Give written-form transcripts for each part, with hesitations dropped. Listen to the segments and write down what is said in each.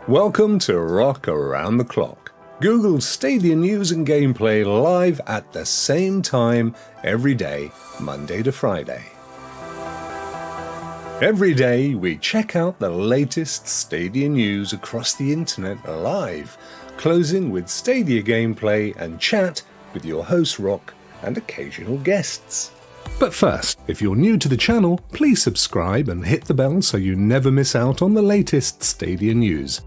Welcome to Rock Around the Clock, Google Stadia news and gameplay live at the same time every day, Monday to Friday. Every day we check out the latest Stadia news across the internet live, closing with Stadia gameplay and chat with your host Rock and occasional guests. But first, if you're new to the channel, please subscribe and hit the bell so you never miss out on the latest Stadia news.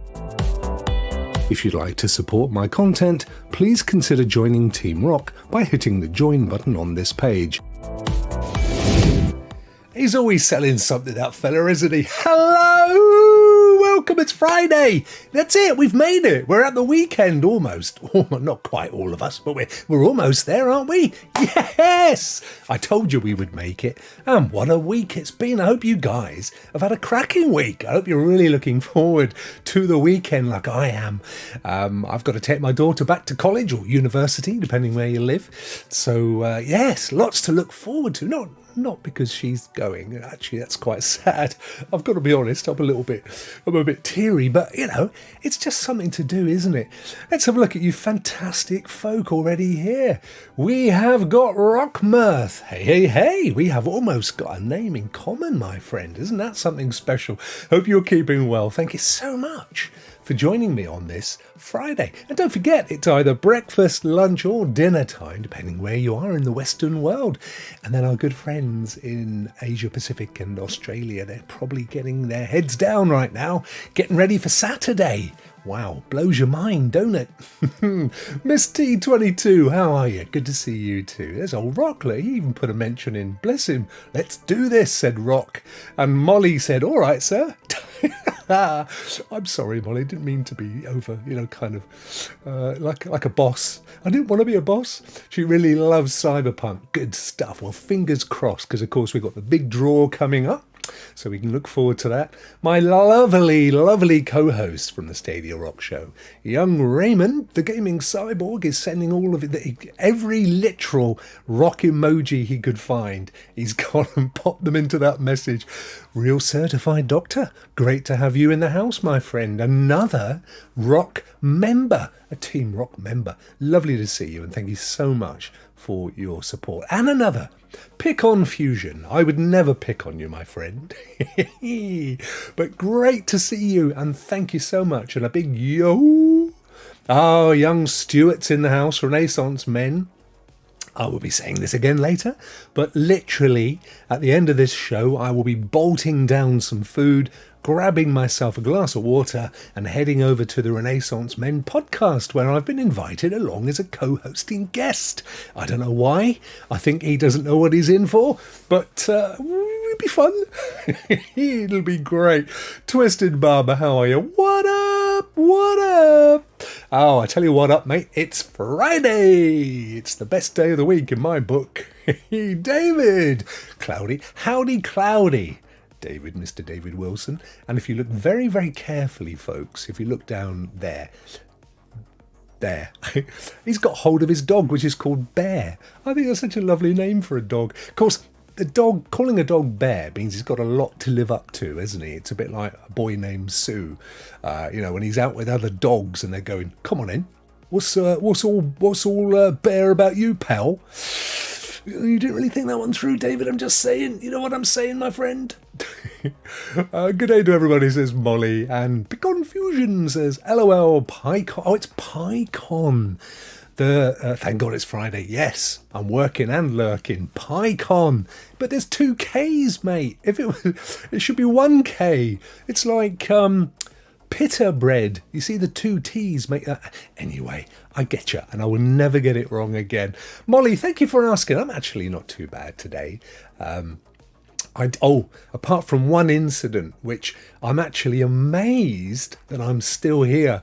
If you'd like to support my content, please consider joining Team Rock by hitting the join button on this page. He's always selling something, that fella, isn't he? Hello! Welcome, it's Friday! That's it, we've made it! We're at the weekend, almost. Oh, not quite all of us, but we're almost there, aren't we? Yes! I told you we would make it. And what a week it's been. I hope you guys have had a cracking week. I hope you're really looking forward to the weekend like I am. I've got to take my daughter back to college or university, depending where you live. So, yes, lots to look forward to. Not because she's going. Actually, that's quite sad. I've got to be honest. I'm a bit teary, but you know, it's just something to do, isn't it? Let's have a look at you fantastic folk already here. We have got Rock Mirth. Hey. We have almost got a name in common, my friend. Isn't that something special? Hope you're keeping well. Thank you so much for joining me on this Friday. And don't forget, it's either breakfast, lunch or dinner time, depending where you are in the Western world. And then our good friends in Asia Pacific and Australia, they're probably getting their heads down right now, getting ready for Saturday. Wow, blows your mind, don't it? Miss T22, how are you? Good to see you too. There's old Rockler, he even put a mention in. Bless him. Let's do this, said Rock. And Molly said, all right, sir. I'm sorry, Molly, didn't mean to be over, kind of like a boss. I didn't want to be a boss. She really loves Cyberpunk. Good stuff. Well, fingers crossed, because of course we've got the big draw coming up. So we can look forward to that. My lovely co-host from the Stadia Rokk Show, young Raymond, the gaming cyborg, is sending all of it, every literal rock emoji he could find. He's gone and popped them into that message. Real certified doctor. Great to have you in the house, my friend. Another Rock member, a Team Rock member. Lovely to see you, and thank you so much for your support. And another Pick on Fusion. I would never pick on you, my friend. But great to see you, and thank you so much. And a big yo. Oh, young Stuart's in the house, Renaissance men. I will be saying this again later, but literally at the end of this show, I will be bolting down some food, grabbing myself a glass of water and heading over to the Renaissance Men podcast, where I've been invited along as a co-hosting guest. I don't know why. I think he doesn't know what he's in for, but it'll be fun. It'll be great. Twisted Barber, how are you? What up? What up? Oh, I tell you what up, mate. It's Friday. It's the best day of the week in my book. David. Cloudy. Howdy, Cloudy. David, Mr. David Wilson. And if you look very, very carefully, folks, if you look down there, he's got hold of his dog, which is called Bear. I think that's such a lovely name for a dog. Of course, the dog, calling a dog Bear means he's got a lot to live up to, isn't he? It's a bit like a boy named Sue. When he's out with other dogs and they're going, come on in. What's all Bear about you, pal? You didn't really think that one through, David. I'm just saying. You know what I'm saying, my friend? Good day to everybody, says Molly. And Pick on Fusion says, LOL, PyCon. Oh, it's PyCon. Thank God it's Friday. Yes, I'm working and lurking. PyCon. But there's 2 Ks, mate. It should be 1K. It's like pita bread. You see, the 2 T's make that. Anyway, I get you, and I will never get it wrong again. Molly, thank you for asking. I'm actually not too bad today. Apart from one incident, which I'm actually amazed that I'm still here.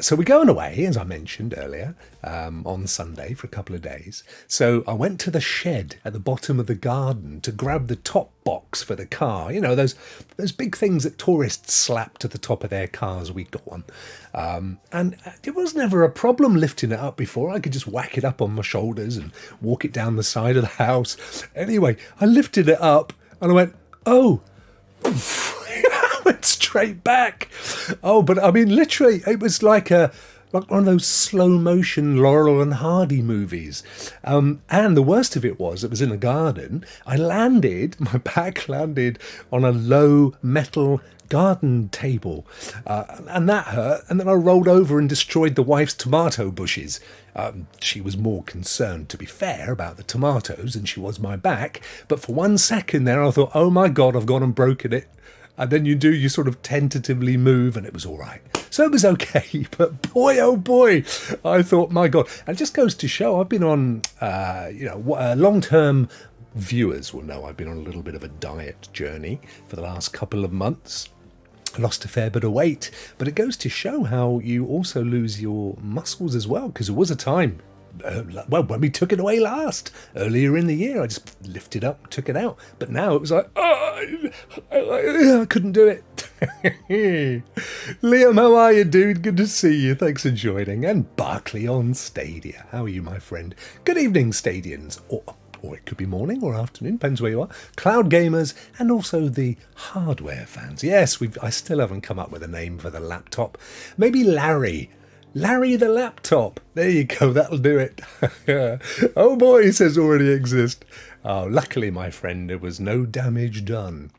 So we're going away, as I mentioned earlier, on Sunday for a couple of days. So I went to the shed at the bottom of the garden to grab the top box for the car. You know, those big things that tourists slap to the top of their cars. We got one. And it was never a problem lifting it up before. I could just whack it up on my shoulders and walk it down the side of the house. Anyway, I lifted it up and I went, oh, I went straight straight back. Oh, but I mean, literally, it was like one of those slow motion Laurel and Hardy movies. And the worst of it was in a garden. My back landed on a low metal garden table, and that hurt. And then I rolled over and destroyed the wife's tomato bushes. She was more concerned, to be fair, about the tomatoes than she was my back. But for 1 second there, I thought, oh my God, I've gone and broken it. And then you sort of tentatively move, and it was all right. So it was okay, but boy, oh boy, I thought, my God. And it just goes to show, I've been on, long-term viewers will know I've been on a little bit of a diet journey for the last couple of months. I lost a fair bit of weight, but it goes to show how you also lose your muscles as well, because there was a time, when we took it away last, earlier in the year, I just lifted up, took it out. But now it was like, I couldn't do it. Liam, how are you, dude? Good to see you. Thanks for joining. And Barclay on Stadia. How are you, my friend? Good evening, Stadians. Or it could be morning or afternoon, depends where you are. Cloud gamers and also the hardware fans. Yes, I still haven't come up with a name for the laptop. Maybe Larry. Larry the laptop. There you go, that'll do it. Oh boy, it says already exist. Oh, luckily, my friend, there was no damage done.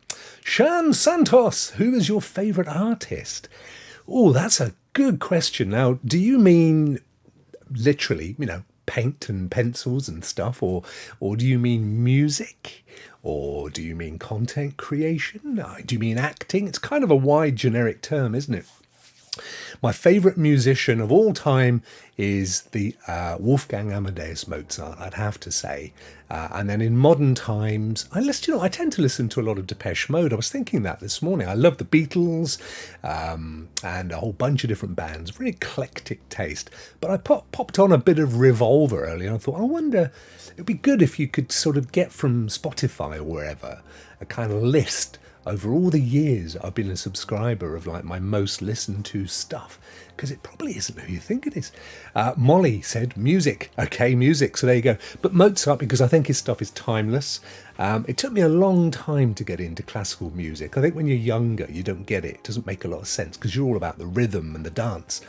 Shan Santos, who is your favourite artist? Oh, that's a good question. Now, do you mean literally, paint and pencils and stuff, or do you mean music? Or do you mean content creation? Do you mean acting? It's kind of a wide generic term, isn't it? My favourite musician of all time is the Wolfgang Amadeus Mozart, I'd have to say. And then in modern times, I tend to listen to a lot of Depeche Mode. I was thinking that this morning. I love the Beatles and a whole bunch of different bands. Very eclectic taste. But I popped on a bit of Revolver earlier. And I thought, I wonder, it'd be good if you could sort of get from Spotify or wherever a kind of list over all the years I've been a subscriber of like my most listened to stuff, because it probably isn't who you think it is. Molly said music. Okay, music. So there you go. But Mozart, because I think his stuff is timeless. It took me a long time to get into classical music. I think when you're younger, you don't get it. It doesn't make a lot of sense because you're all about the rhythm and the dance.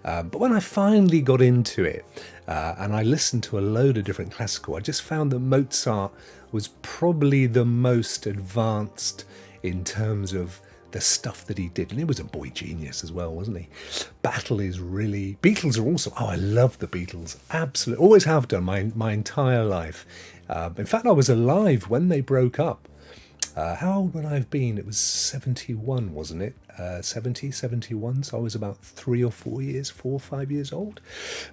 But when I finally got into it and I listened to a load of different classical, I just found that Mozart was probably the most advanced in terms of the stuff that he did. And he was a boy genius as well, wasn't he? Beatles are also, I love the Beatles. Absolutely. Always have done my entire life. In fact, I was alive when they broke up. How old would I have been? It was 71, wasn't it? 71. So I was about 4 or 5 years old.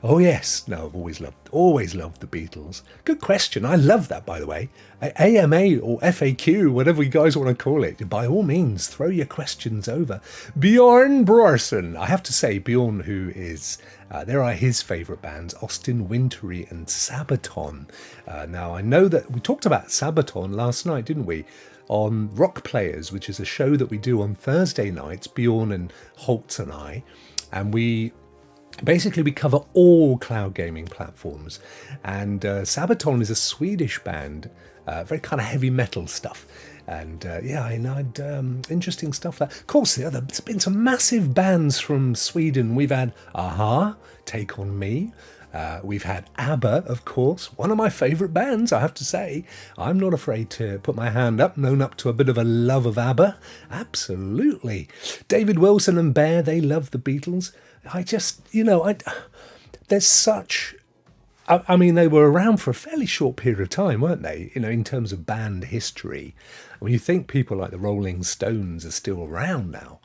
Oh yes. No, I've always loved the Beatles. Good question. I love that, by the way. AMA or FAQ, whatever you guys want to call it. By all means, throw your questions over. Bjorn Brorson. I have to say, Bjorn, who is... there are his favourite bands, Austin Wintory and Sabaton. Now, I know that we talked about Sabaton last night, didn't we? On Rock Players, which is a show that we do on Thursday nights, Bjorn and Holtz and I. And we cover all cloud gaming platforms. And Sabaton is a Swedish band, very kind of heavy metal stuff. And interesting stuff. Of course, there's been some massive bands from Sweden. We've had Aha, Take On Me. We've had ABBA, of course, one of my favourite bands, I have to say. I'm not afraid to put my hand up, known up to a bit of a love of ABBA. Absolutely. David Wilson and Bear, they love the Beatles. There's such... I mean, they were around for a fairly short period of time, weren't they? In terms of band history. When you think people like the Rolling Stones are still around now.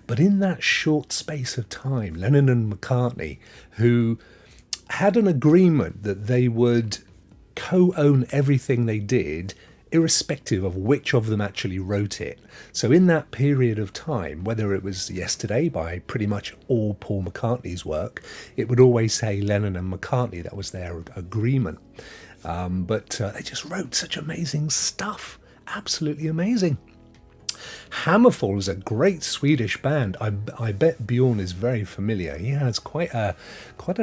But in that short space of time, Lennon and McCartney, who had an agreement that they would co-own everything they did, irrespective of which of them actually wrote it. So in that period of time, whether it was Yesterday by pretty much all Paul McCartney's work, it would always say Lennon and McCartney. That was their agreement. But they just wrote such amazing stuff. Absolutely amazing. Hammerfall is a great Swedish band. I bet Bjorn is very familiar. He has quite an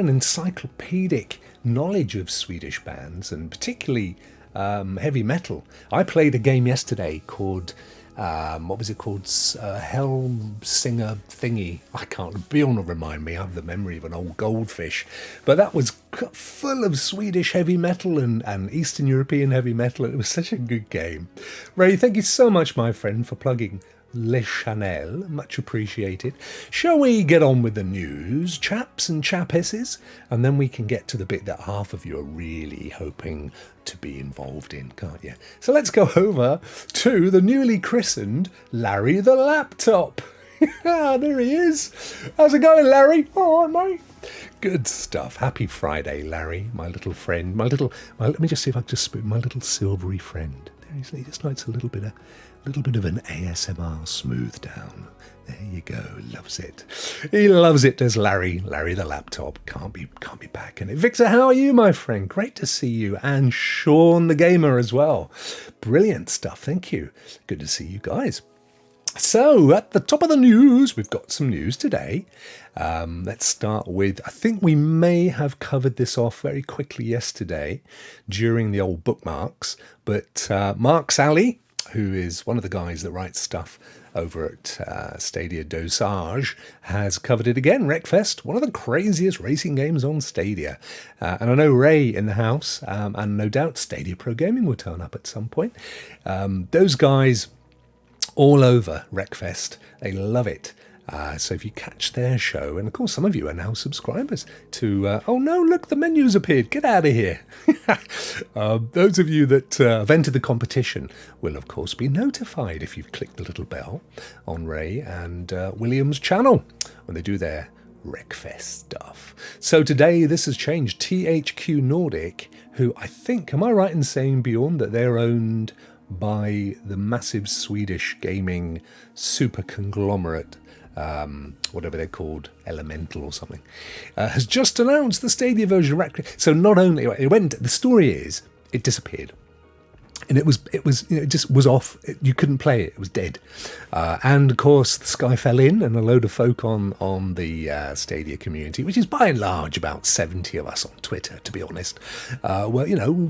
encyclopedic knowledge of Swedish bands, and particularly heavy metal. I played a game yesterday called what was it called? Hellsinger thingy. I can't. Bjorn will remind me. I have the memory of an old goldfish. But that was full of Swedish heavy metal and Eastern European heavy metal. It was such a good game. Ray, thank you so much, my friend, for plugging Le Chanel, much appreciated. Shall we get on with the news, chaps and chapesses? And then we can get to the bit that half of you are really hoping to be involved in, can't you? So let's go over to the newly christened Larry the Laptop. There he is. How's it going, Larry? All right, mate. Good stuff. Happy Friday, Larry, my little friend. Let me just see if I can just spoon my little silvery friend. There he just likes a little bit of an ASMR smooth down. There you go. Loves it. He loves it, does Larry. Larry the Laptop. Can't be backing it. Victor, how are you, my friend? Great to see you. And Sean the Gamer as well. Brilliant stuff. Thank you. Good to see you guys. So, at the top of the news, we've got some news today. Let's start with, I think we may have covered this off very quickly yesterday during the old bookmarks, but Mark Sally, who is one of the guys that writes stuff over at Stadia Dosage, has covered it again. Wreckfest, one of the craziest racing games on Stadia. And I know Ray in the house, and no doubt Stadia Pro Gaming will turn up at some point. Those guys all over Wreckfest, they love it. So if you catch their show, and of course some of you are now subscribers to, oh no, look, the menu's appeared, get out of here. Those of you that have entered the competition will of course be notified if you've clicked the little bell on Ray and William's channel when they do their Wreckfest stuff. So today this has changed. THQ Nordic, who I think, am I right in saying, Bjorn, that they're owned by the massive Swedish gaming super conglomerate, whatever they're called, Elemental or something, has just announced the Stadia version of Wreckfest. So not only it went, the story is it disappeared, and it was it just was off. You couldn't play it; it was dead. And of course, the sky fell in, and a load of folk on the Stadia community, which is by and large about 70 of us on Twitter, to be honest, were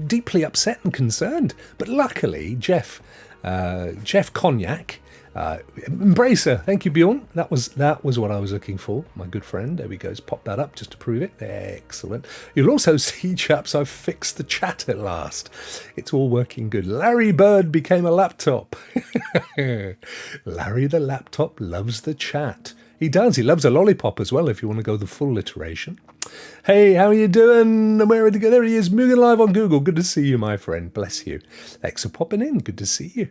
deeply upset and concerned. But luckily, Jeff Cognac. Embracer, thank you, Bjorn. That was what I was looking for, my good friend. There we go. Just pop that up just to prove it. Excellent. You'll also see, chaps, I've fixed the chat at last. It's all working good. Larry Bird became a laptop. Larry the Laptop loves the chat. He does. He loves a lollipop as well, if you want to go the full iteration. Hey, how are you doing? Where are you? There he is, Mugen Live on Google. Good to see you, my friend. Bless you. Thanks for popping in. Good to see you.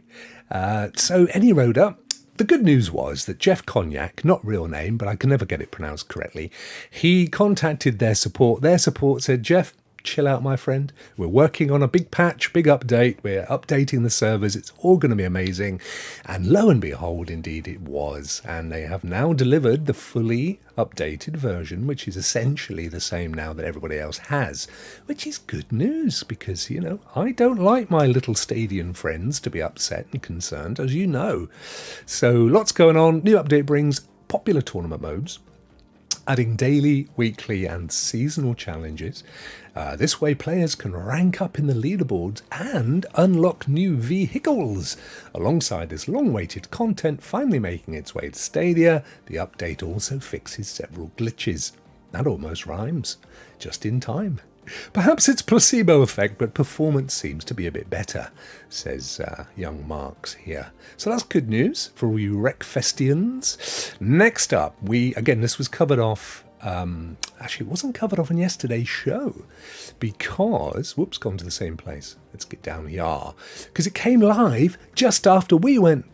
So, any road up. The good news was that Jeff Cognac, not real name, but I can never get it pronounced correctly, he contacted their support. Their support said, Jeff, chill out, my friend. We're working on a big patch, big update. We're updating the servers. It's all going to be amazing. And lo and behold, indeed it was. And they have now delivered the fully updated version, which is essentially the same now that everybody else has, which is good news because, I don't like my little Stadian friends to be upset and concerned, as you know. So lots going on. New update brings popular tournament modes, adding daily, weekly and seasonal challenges. This way players can rank up in the leaderboards and unlock new vehicles. Alongside this long-awaited content finally making its way to Stadia, the update also fixes several glitches. That almost rhymes. Just in time. Perhaps it's placebo effect, but performance seems to be a bit better, says young Marks here. So that's good news for all you Wreckfestians. Next up, this was covered off. Actually, it wasn't covered off in yesterday's show because, gone to the same place. Let's get down here. Because it came live just after we went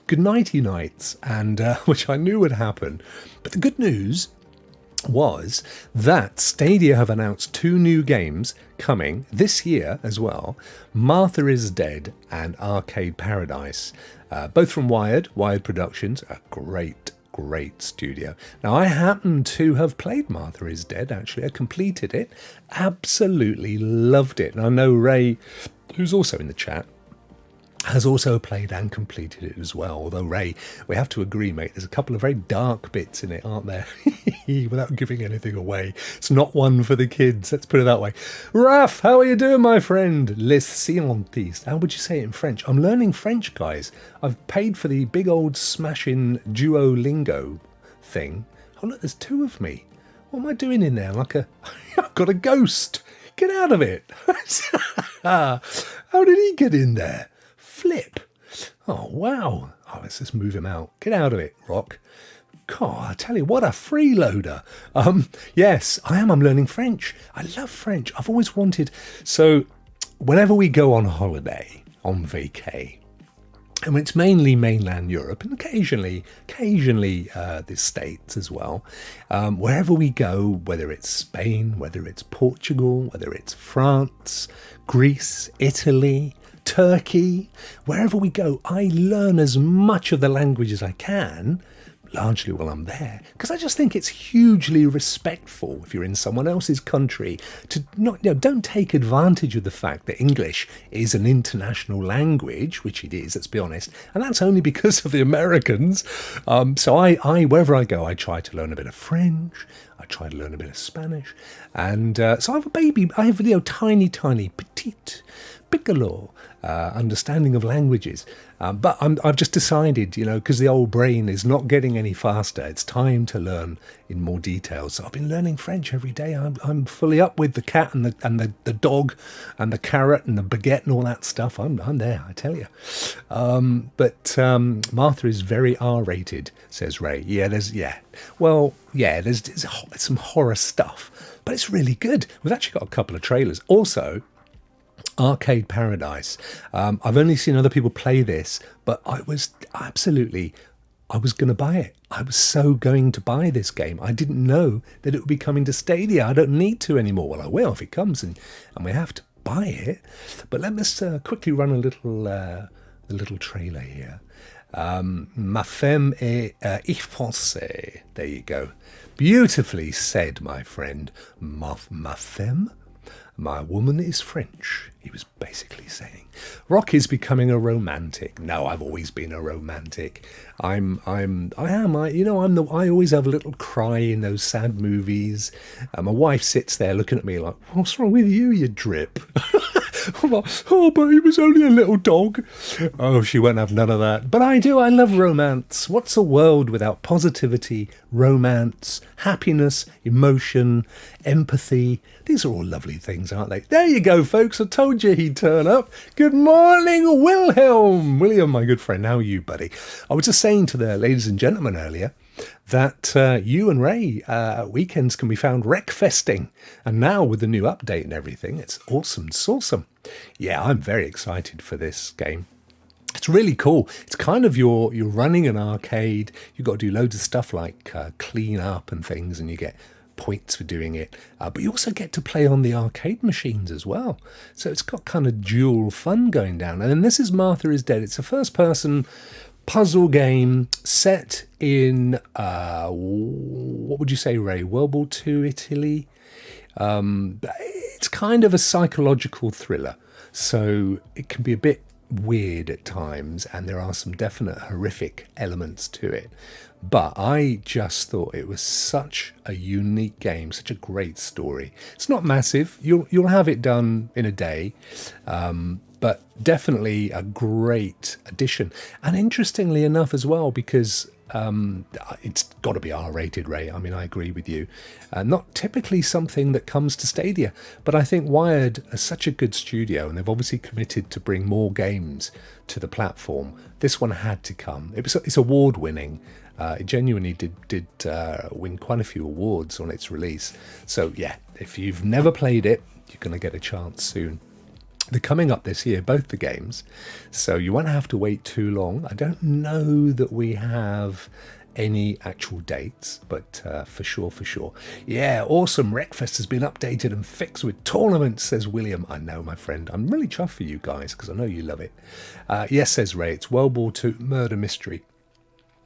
good nighty nights, and which I knew would happen. But the good news was that Stadia have announced 2 new games coming this year as well, Martha is Dead and Arcade Paradise, both from Wired Productions, a great studio. Now, I happen to have played Martha is Dead, actually. I completed it, absolutely loved it. And I know Ray, who's also in the chat, has also played and completed it as well. Although, Ray, we have to agree, mate, there's a couple of very dark bits in it, aren't there? Without giving anything away. It's not one for the kids, let's put it that way. Raf, how are you doing, my friend? Les scientistes. How would you say it in French? I'm learning French, guys. I've paid for the big old smashing Duolingo thing. Oh, look, there's two of me. What am I doing in there? I've got a ghost. Get out of it. How did he get in there? Flip. Oh, wow. Oh, let's just move him out. Get out of it, Rock. God, I tell you, what a freeloader. Yes, I am. I'm learning French. I love French. I've always wanted. So whenever we go on holiday, on vacay, and it's mainly mainland Europe and occasionally the States as well, wherever we go, whether it's Spain, whether it's Portugal, whether it's France, Greece, Italy, Turkey, wherever we go, I learn as much of the language as I can, largely while I'm there, because I just think it's hugely respectful if you're in someone else's country to not, don't take advantage of the fact that English is an international language, which it is, let's be honest, and that's only because of the Americans. So I wherever I go, I try to learn a bit of French, I try to learn a bit of Spanish, and so I have tiny petite piccolo understanding of languages, but I've just decided, because the old brain is not getting any faster, it's time to learn in more detail. So I've been learning French every day. I'm fully up with the cat and the dog and the carrot and the baguette and all that stuff. I'm there, I tell you. But Martha is very R-rated, says Ray. There's some horror stuff, but it's really good. We've actually got a couple of trailers. Also, Arcade Paradise. I've only seen other people play this, but I was going to buy it. I was so going to buy this game. I didn't know that it would be coming to Stadia. I don't need to anymore. Well, I will if it comes, and we have to buy it. But let me quickly run the little trailer here. Ma femme est ich français. There you go. Beautifully said, my friend. Ma femme? My woman is French, he was basically saying. Rock is becoming a romantic. No, I've always been a romantic. I always have a little cry in those sad movies. My wife sits there looking at me like, what's wrong with you, you drip? I'm like, oh, but he was only a little dog. Oh, she won't have none of that. But I do. I love romance. What's a world without positivity, romance, happiness, emotion, empathy? These are all lovely things, aren't they? There you go, folks. I told you he'd turn up. Good morning, Wilhelm. William, my good friend. How are you, buddy? I was just saying to the ladies and gentlemen earlier that you and Ray weekends can be found wreckfesting. And now with the new update and everything, it's awesome. It's awesome. Yeah, I'm very excited for this game. It's really cool. It's kind of you're running an arcade. You've got to do loads of stuff like clean up and things, and you get points for doing it. But you also get to play on the arcade machines as well. So it's got kind of dual fun going down. And then this is Martha is Dead. It's a first-person puzzle game set in, what would you say, Ray? World War II Italy? It's kind of a psychological thriller, so it can be a bit weird at times, and there are some definite horrific elements to it. But I just thought it was such a unique game, such a great story. It's not massive. You'll have it done in a day, but definitely a great addition. And interestingly enough as well, because it's got to be R-rated, Ray. I mean, I agree with you. Not typically something that comes to Stadia, but I think Wired is such a good studio, and they've obviously committed to bring more games to the platform. This one had to come. It's award-winning. It genuinely did win quite a few awards on its release. So yeah, if you've never played it, you're going to get a chance soon. They're coming up this year, both the games, so you won't have to wait too long. I don't know that we have any actual dates, but for sure. Yeah, awesome. Wreckfest has been updated and fixed with tournaments, says William. I know, my friend. I'm really chuffed for you guys because I know you love it. Yes, says Ray, it's World War II murder mystery.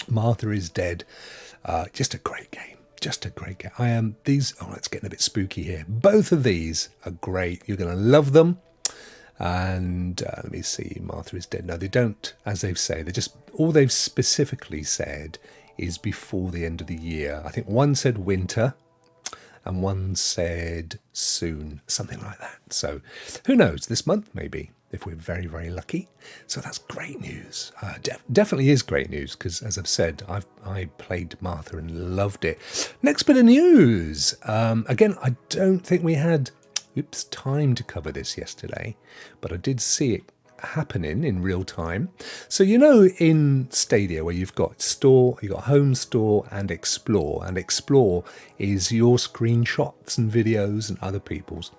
Martha is Dead. Just a great game. Just a great game. It's getting a bit spooky here. Both of these are great. You're going to love them. And let me see, Martha is dead. No, they don't, as they've said. They just, all they've specifically said is before the end of the year. I think one said winter and one said soon, something like that. So who knows, this month maybe, if we're very, very lucky. So that's great news. Definitely is great news, because as I've said, I played Martha and loved it. Next bit of news. Again, I don't think we had time to cover this yesterday, but I did see it happening in real time. So in Stadia, where you've got store, you've got home, store and explore is your screenshots and videos and other people's.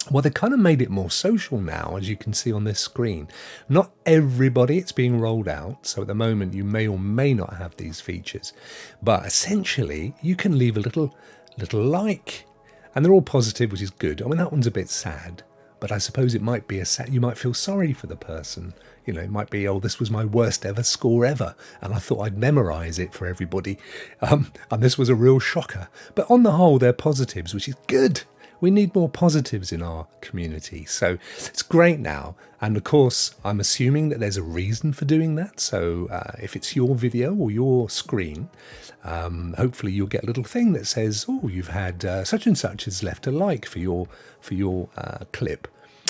Well, they kind of made it more social now, as you can see on this screen. Not everybody, it's being rolled out, so at the moment you may or may not have these features, but essentially you can leave a little like, and they're all positive, which is good. I mean, that one's a bit sad, but I suppose it might be you might feel sorry for the person. It might be, oh, this was my worst ever score ever, and I thought I'd memorise it for everybody, and this was a real shocker. But on the whole, they're positives, which is good. We need more positives in our community, so it's great now. And of course, I'm assuming that there's a reason for doing that. So if it's your video or your screen, hopefully you'll get a little thing that says, oh, you've had such and such has left a like for your clip,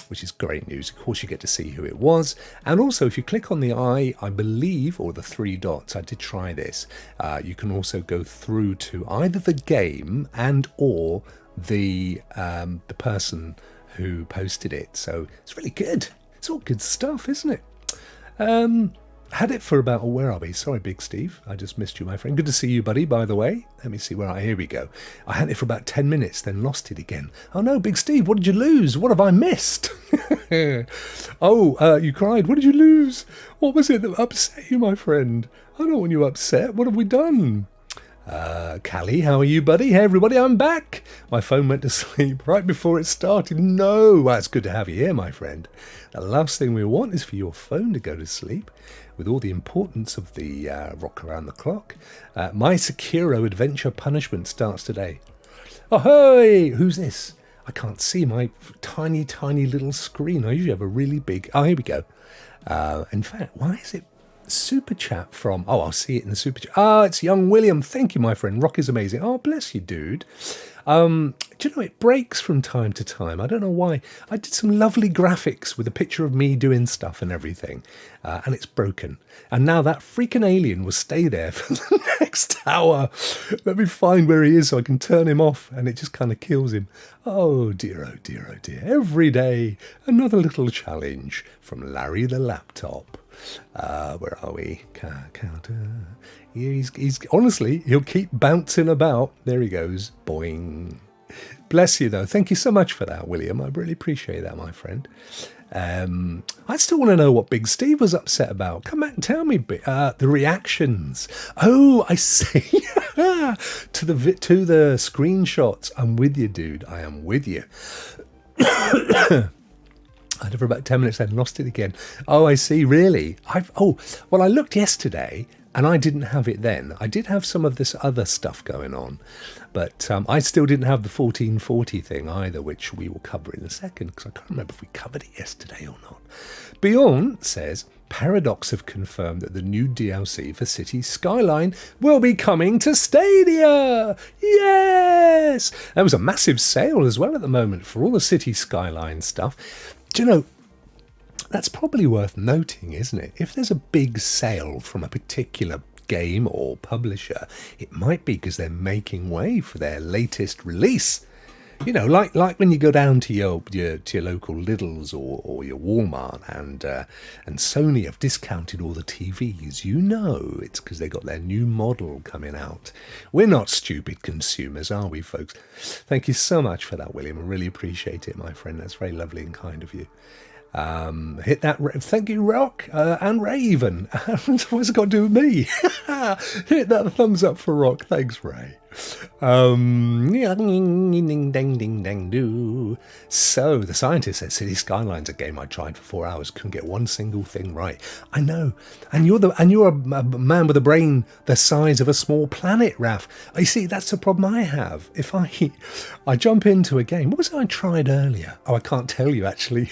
which is great news. Of course, you get to see who it was. And also, if you click on the eye, I believe, or the three dots, I did try this, you can also go through to either the game and or the person who posted it. So it's really good. It's all good stuff, isn't it? Had it for about, where are we? Sorry, Big Steve. I just missed you, my friend. Good to see you, buddy, by the way. Let me see here we go. I had it for about 10 minutes, then lost it again. Oh no, Big Steve, what did you lose? What have I missed? You cried. What did you lose? What was it that upset you, my friend? I don't want you upset. What have we done? Callie, how are you, buddy? Hey, everybody, I'm back. My phone went to sleep right before it started. No, well, it's good to have you here, my friend. The last thing we want is for your phone to go to sleep with all the importance of the rock around the clock. My Sekiro Adventure Punishment starts today. Oh, hey, who's this? I can't see my tiny, tiny little screen. I usually have a really big... Oh, here we go. In fact, why is it super chat from... Oh, I'll see it in the super chat. It's young William. Thank you, my friend. Rock is amazing. Oh, bless you, dude. Do you know, it breaks from time to time. I don't know why. I did some lovely graphics with a picture of me doing stuff and everything, and it's broken. And now that freaking alien will stay there for the next hour. Let me find where he is so I can turn him off, and it just kind of kills him. Oh dear, oh dear, oh dear. Every day, another little challenge from Larry the Laptop. Where are we? Counter. He's honestly, he'll keep bouncing about. There he goes. Boing. Bless you, though. Thank you so much for that, William. I really appreciate that, my friend. I still want to know what Big Steve was upset about. Come back and tell me. The reactions. Oh, I see. to the screenshots. I'm with you, dude. I am with you. I had it for about 10 minutes, then lost it again. Oh, I see, really? I looked yesterday, and I didn't have it then. I did have some of this other stuff going on, but I still didn't have the 1440 thing either, which we will cover in a second, because I can't remember if we covered it yesterday or not. Beyond says, Paradox have confirmed that the new DLC for City Skyline will be coming to Stadia! Yes! There was a massive sale as well at the moment for all the City Skyline stuff. Do you know, that's probably worth noting, isn't it? If there's a big sale from a particular game or publisher, it might be because they're making way for their latest release. You know, like when you go down to your local Lidl's or your Walmart and Sony have discounted all the TVs, you know it's because they got their new model coming out. We're not stupid consumers, are we, folks? Thank you so much for that, William. I really appreciate it, my friend. That's very lovely and kind of you. Hit that. Thank you, Rock and Ray. Even what's it got to do with me? Hit that thumbs up for Rock. Thanks, Ray. Ding, ding, ding, ding, do. So the scientist said City Skylines, a game I tried for 4 hours, couldn't get one single thing right. I know, and you're a man with a brain the size of a small planet, Raf. You see, that's the problem I have. If I jump into a game, what was it I tried earlier? Oh, I can't tell you actually.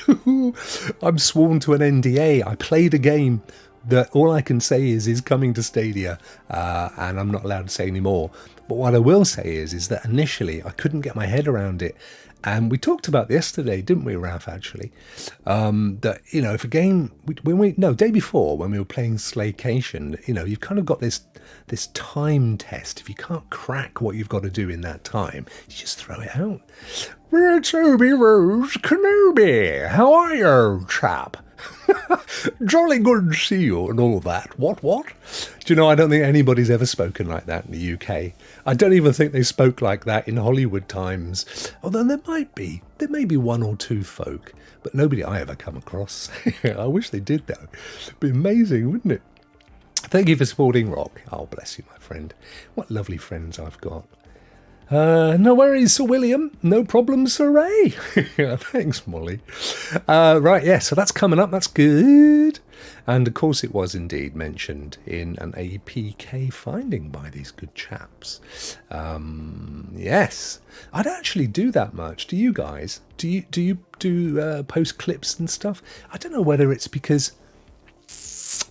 I'm sworn to an NDA. I played a game that all I can say is coming to Stadia, and I'm not allowed to say any more. But what I will say is that initially I couldn't get my head around it. And we talked about this yesterday, didn't we, Ralph, actually? That, if a game, day before when we were playing Slaycation, you've kind of got this time test. If you can't crack what you've got to do in that time, you just throw it out. It's Obi-Rose Kenobi. How are you, chap? Jolly good to see you and all that. What? Do you know, I don't think anybody's ever spoken like that in the UK. I don't even think they spoke like that in Hollywood times. Although there may be one or two folk, but nobody I ever come across. I wish they did though. It'd be amazing, wouldn't it? Thank you for supporting Rock. Oh, bless you, my friend. What lovely friends I've got. No worries, Sir William. No problem, Sir Ray. Thanks, Molly. Right, yeah, so that's coming up. That's good. And, of course, it was indeed mentioned in an APK finding by these good chaps. Yes. I don't actually do that much. Do you guys? Do you post clips and stuff? I don't know whether it's because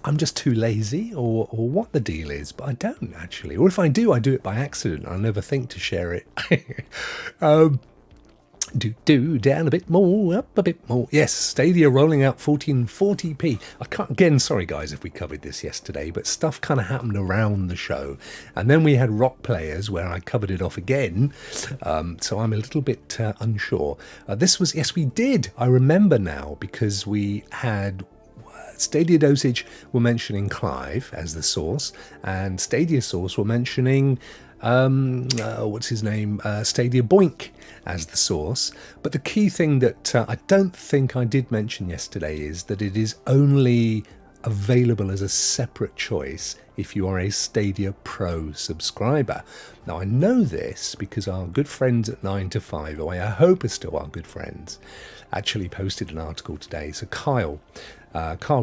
I'm just too lazy or what the deal is, but I don't actually. Or if I do it by accident. I never think to share it. Down a bit more, up a bit more. Yes, Stadia rolling out 1440p. I can't, again, sorry guys if we covered this yesterday, but stuff kind of happened around the show. And then we had Rock Players where I covered it off again. So I'm a little bit unsure. Yes, we did. I remember now because we had Stadia Dosage were mentioning Clive as the source, and Stadia Source were mentioning Stadia Boink as the source. But the key thing that I don't think I did mention yesterday is that it is only available as a separate choice if you are a Stadia Pro subscriber. Now I know this because our good friends at 9 to 5, or I hope are still our good friends, actually posted an article today. So Carl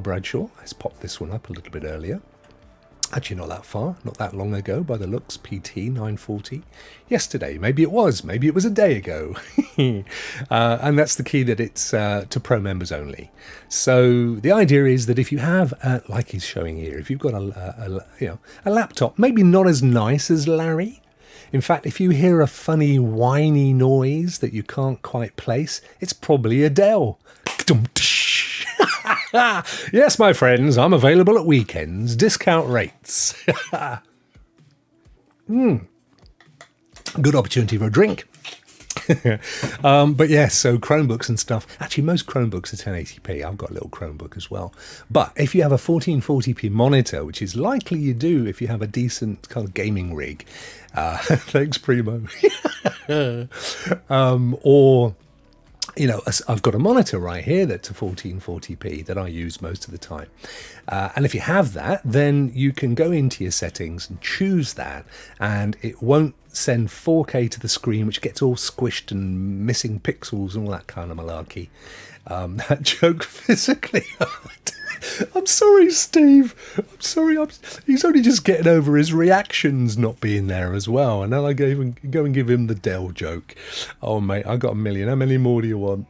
Bradshaw has popped this one up a little bit earlier. Actually not that far, not that long ago by the looks, PT 940. Yesterday, maybe it was a day ago. And that's the key, that it's to Pro members only. So the idea is that if you have, like he's showing here, if you've got a laptop, maybe not as nice as Larry. In fact, if you hear a funny whiny noise that you can't quite place, it's probably a Dell. Yes, my friends, I'm available at weekends. Discount rates. Good opportunity for a drink. But yes, so Chromebooks and stuff. Actually, most Chromebooks are 1080p. I've got a little Chromebook as well. But if you have a 1440p monitor, which is likely you do if you have a decent kind of gaming rig, thanks, Primo. Or I've got a monitor right here that's a 1440p that I use most of the time. And if you have that, then you can go into your settings and choose that, and it won't send 4K to the screen, which gets all squished and missing pixels and all that kind of malarkey. That joke physically hurt. I'm sorry, Steve. I'm sorry. He's only just getting over his reactions not being there as well. And then I go and give him the Dell joke. Oh, mate, I got a million. How many more do you want?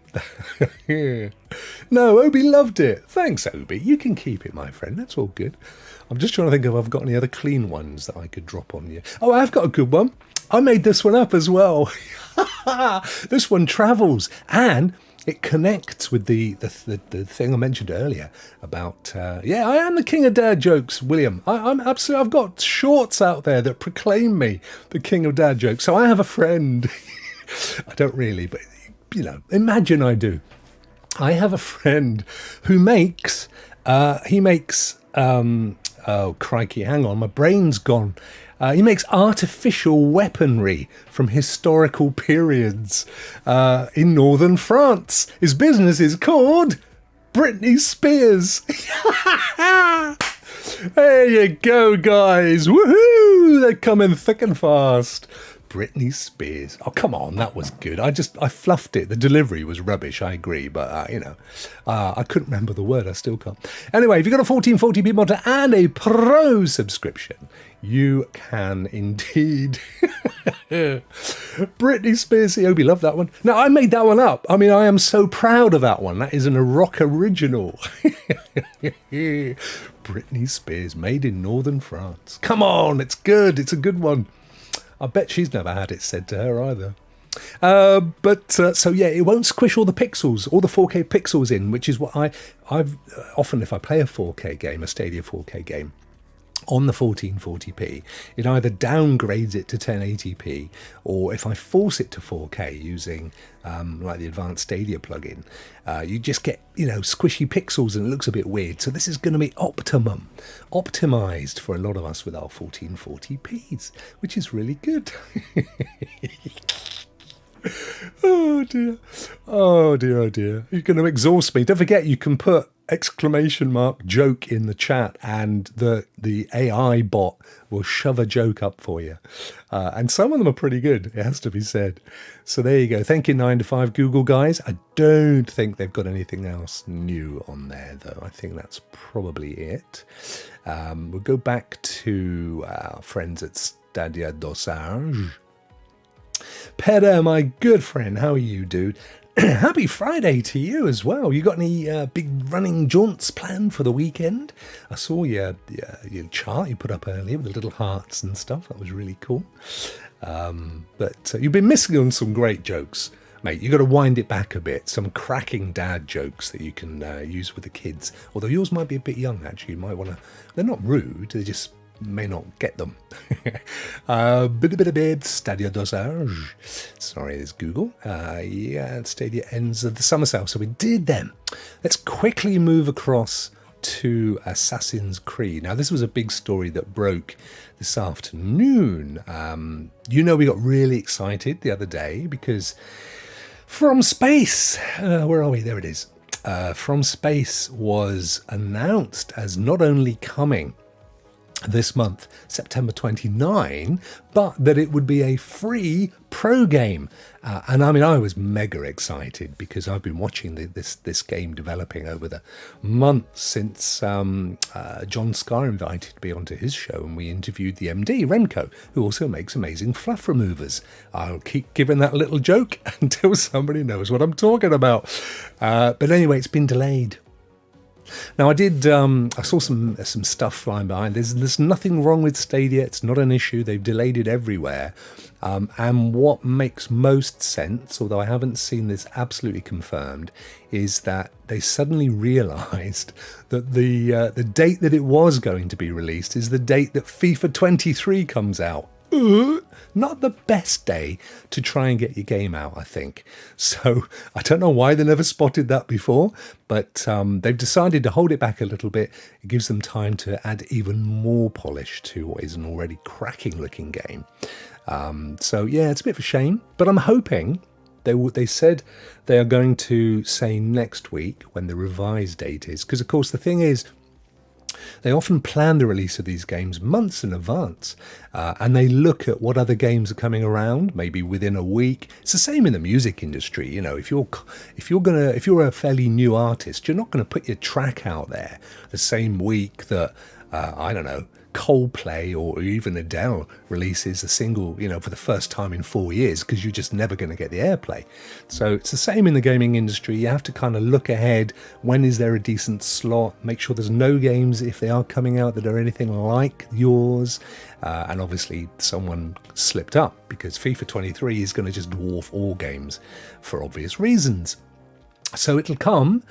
No, Obi loved it. Thanks, Obi. You can keep it, my friend. That's all good. I'm just trying to think if I've got any other clean ones that I could drop on you. Oh, I've got a good one. I made this one up as well. This one travels, and it connects with the thing I mentioned earlier about, I am the king of dad jokes, William. I'm absolutely, I've got shorts out there that proclaim me the king of dad jokes. So I have a friend, I don't really, but, imagine I do. I have a friend who makes, oh, crikey, hang on, my brain's gone. He makes artificial weaponry from historical periods in northern France. His business is called Britney Spears. There you go, guys. Woohoo! They're coming thick and fast. Britney Spears. Oh, come on, that was good. I fluffed it. The delivery was rubbish, I agree, but, I couldn't remember the word. I still can't. Anyway, if you've got a 1440p monitor and a Pro subscription, you can indeed. Britney Spears, Obi, love that one. Now, I made that one up. I mean, I am so proud of that one. That is a Rokk original. Britney Spears, made in northern France. Come on, it's good. It's a good one. I bet she's never had it said to her either. So yeah, it won't squish all the pixels, all the 4K pixels in, which is what I've often, if I play a 4K game, a Stadia 4K game, on the 1440p, it either downgrades it to 1080p, or if I force it to 4K using like the advanced Stadia plugin, you just get, squishy pixels and it looks a bit weird. So this is going to be optimized for a lot of us with our 1440p's, which is really good. Oh dear. Oh dear, oh dear. You're going to exhaust me. Don't forget, you can put !joke in the chat and the AI bot will shove a joke up for you. And some of them are pretty good, it has to be said. So there you go. Thank you, 9 to 5 Google guys. I don't think they've got anything else new on there, though. I think that's probably it. We'll go back to our friends at Stadia Dosage. Peter, my good friend, how are you, dude? Happy Friday to you as well. You got any big running jaunts planned for the weekend? I saw your chart you put up earlier with the little hearts and stuff. That was really cool. But you've been missing on some great jokes, mate. You've got to wind it back a bit. Some cracking dad jokes that you can use with the kids. Although yours might be a bit young, actually. You might want to... They're not rude. They just may not get them. Stadia Dosage. Sorry, there's Google. Stadia ends of the summer sale. So we did them. Let's quickly move across to Assassin's Creed. Now, this was a big story that broke this afternoon. We got really excited the other day because From Space, where are we? There it is. From Space was announced as not only coming this month, September 29, but that it would be a free pro game. And I mean, I was mega excited because I've been watching this game developing over the months since John Scar invited me onto his show and we interviewed the MD, Remco, who also makes amazing fluff removers. I'll keep giving that little joke until somebody knows what I'm talking about. But anyway, it's been delayed. Now, I saw some stuff flying behind. There's nothing wrong with Stadia. It's not an issue. They've delayed it everywhere. And what makes most sense, although I haven't seen this absolutely confirmed, is that they suddenly realised that the date that it was going to be released is the date that FIFA 23 comes out. Not the best day to try and get your game out, I think. So I don't know why they never spotted that before, but they've decided to hold it back a little bit. It gives them time to add even more polish to what is an already cracking looking game. So yeah, it's a bit of a shame, but I'm hoping they said they are going to say next week when the revised date is, because of course the thing is, they often plan the release of these games months in advance, and they look at what other games are coming around, maybe within a week. It's the same in the music industry. You know, if you're a fairly new artist, you're not going to put your track out there the same week that I don't know, Coldplay or even Adele releases a single, for the first time in 4 years, because you're just never going to get the airplay. So it's the same in the gaming industry. You have to kind of look ahead. When is there a decent slot? Make sure there's no games, if they are coming out, that are anything like yours. And obviously someone slipped up because FIFA 23 is going to just dwarf all games for obvious reasons. So it'll come,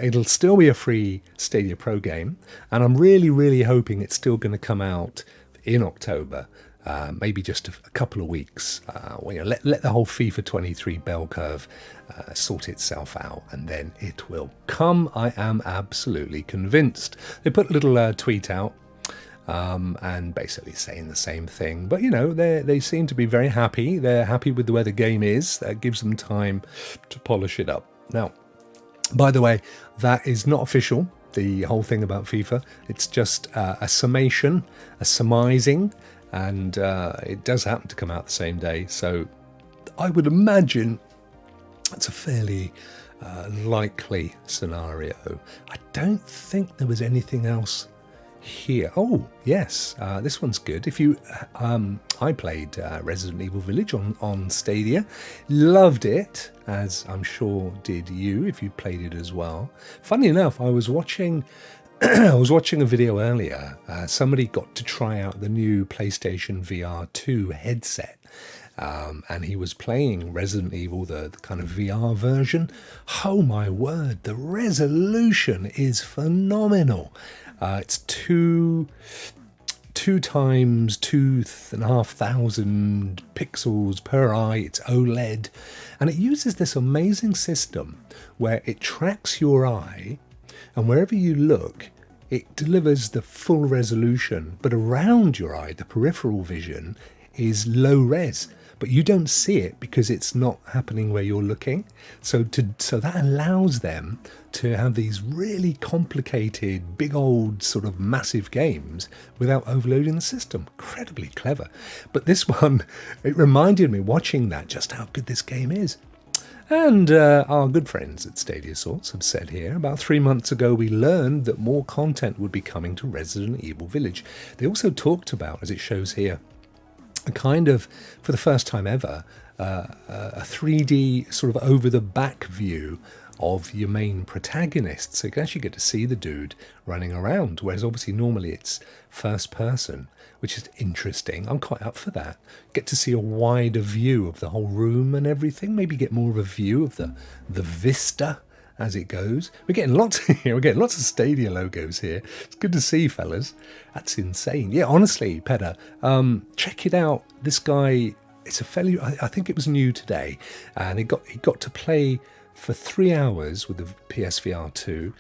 it'll still be a free Stadia Pro game, and I'm really, really hoping it's still going to come out in October, maybe just a couple of weeks. Let the whole FIFA 23 bell curve sort itself out, and then it will come. I am absolutely convinced. They put a little tweet out, and basically saying the same thing. But, they seem to be very happy. They're happy with the way the game is. That gives them time to polish it up. Now, by the way, that is not official. the whole thing about FIFA. It's just a summation, a surmising, and it does happen to come out the same day. So I would imagine it's a fairly likely scenario. I don't think there was anything else here. Oh, yes, this one's good. If you, I played Resident Evil Village on Stadia, loved it, as I'm sure did you if you played it as well. Funny enough, I was watching a video earlier. Somebody got to try out the new PlayStation VR 2 headset. And he was playing Resident Evil, the kind of VR version. Oh my word, the resolution is phenomenal. It's two times 2,500 pixels per eye. It's OLED, and it uses this amazing system where it tracks your eye, and wherever you look, it delivers the full resolution. But around your eye, the peripheral vision is low res, but you don't see it because it's not happening where you're looking. So that allows them to have these really complicated, big old sort of massive games without overloading the system. Incredibly clever. But this one, it reminded me watching that just how good this game is. And our good friends at Stadia Source have said here, about 3 months ago we learned that more content would be coming to Resident Evil Village. They also talked about, as it shows here, a kind of, for the first time ever, a 3D sort of over-the-back view of your main protagonist. So you can actually get to see the dude running around, whereas obviously normally it's first person, which is interesting. I'm quite up for that. Get to see a wider view of the whole room and everything, maybe get more of a view of the vista as it goes. We're getting lots here. We're getting lots of Stadia logos here. It's good to see, fellas. That's insane. Yeah, honestly, Pedder, check it out. This guy, it's a fairly, I think it was new today, and he got to play for 3 hours with the PSVR 2.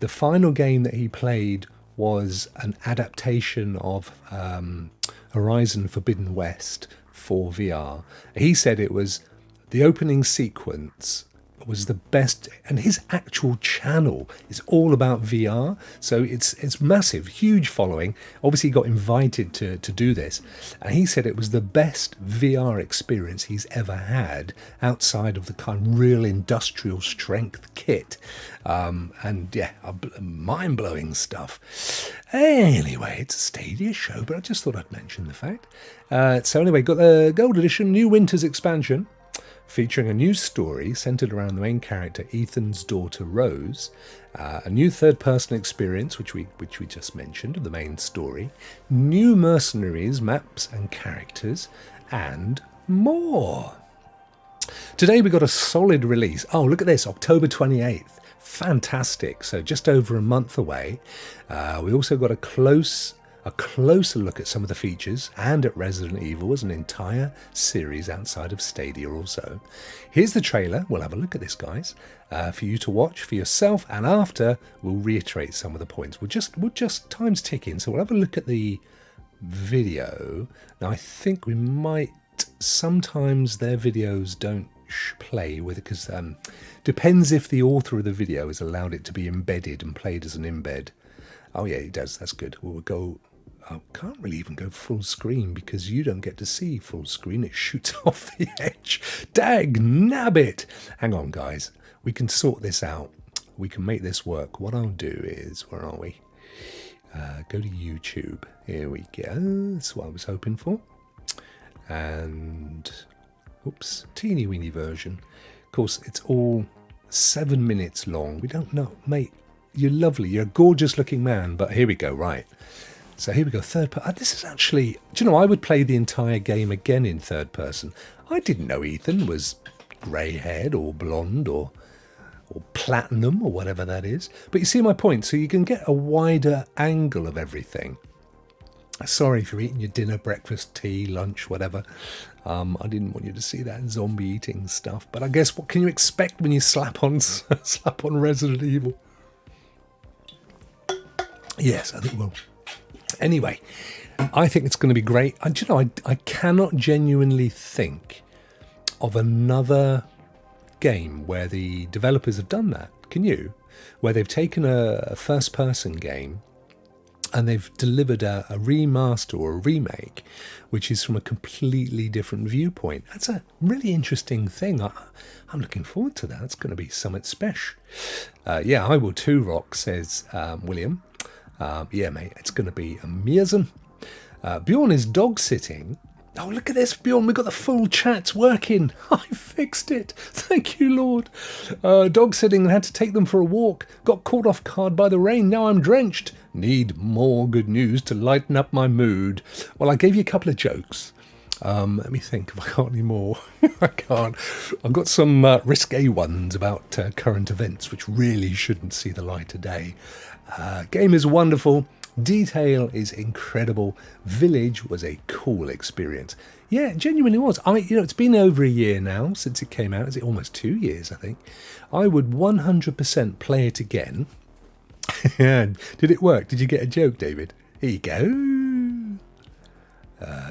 The final game that he played was an adaptation of Horizon Forbidden West for VR. He said it was the opening sequence was the best, and his actual channel is all about VR, so it's massive, huge following. Obviously he got invited to do this, and he said it was the best VR experience he's ever had outside of the kind of real industrial strength kit, and yeah, mind-blowing stuff. Anyway, it's a Stadia show, but I just thought I'd mention the fact. So anyway, got the Gold Edition, new Winter's expansion, featuring a new story centered around the main character Ethan's daughter Rose, a new third-person experience, which we just mentioned, of the main story, new mercenaries, maps and characters, and more. Today we got a solid release. Oh, look at this, October 28th. Fantastic. So just over a month away. We also got a closer look at some of the features, and at Resident Evil as an entire series outside of Stadia also. Here's the trailer. We'll have a look at this, guys, for you to watch for yourself, and after we'll reiterate some of the points. We'll just time's ticking, so we'll have a look at the video. Now I think we might, sometimes their videos don't play with it, because depends if the author of the video has allowed it to be embedded and played as an embed. Oh yeah, he does. That's good. We'll go. I can't really even go full screen because you don't get to see full screen. It shoots off the edge. Dag nabbit. Hang on, guys. We can sort this out. We can make this work. What I'll do is, where are we? Go to YouTube. Here we go. That's what I was hoping for. And, oops, teeny weeny version. Of course, it's all 7 minutes long. We don't know, mate. You're lovely. You're a gorgeous looking man. But here we go. Right. So here we go, third person. This is actually, do you know, I would play the entire game again in third person. I didn't know Ethan was grey-haired or blonde or platinum or whatever that is. But you see my point, so you can get a wider angle of everything. Sorry if you're eating your dinner, breakfast, tea, lunch, whatever. I didn't want you to see that zombie eating stuff. But I guess what can you expect when you slap on Resident Evil? Yes, I think we'll. Anyway, I think it's going to be great. And you know, I cannot genuinely think of another game where the developers have done that. Can you? where they've taken a first-person game and they've delivered a remaster or a remake, which is from a completely different viewpoint. That's a really interesting thing. I'm looking forward to that. It's going to be something special. Yeah, I will too, Rock, says William. Yeah, mate, it's going to be amazing. Bjorn is dog sitting. Oh, look at this, Bjorn. We've got the full chat working. I fixed it. Thank you, Lord. Dog sitting and had to take them for a walk. Got caught off guard by the rain. Now I'm drenched. Need more good news to lighten up my mood. Well, I gave you a couple of jokes. Let me think if I got any more. I can't. I've got some risque ones about current events, which really shouldn't see the light of day. Game is wonderful. Detail is incredible. Village was a cool experience. Yeah, it genuinely was. It's been over a year now since it came out. Is it almost 2 years, I think? I would 100% play it again. Did it work? Did you get a joke, David? Here you go.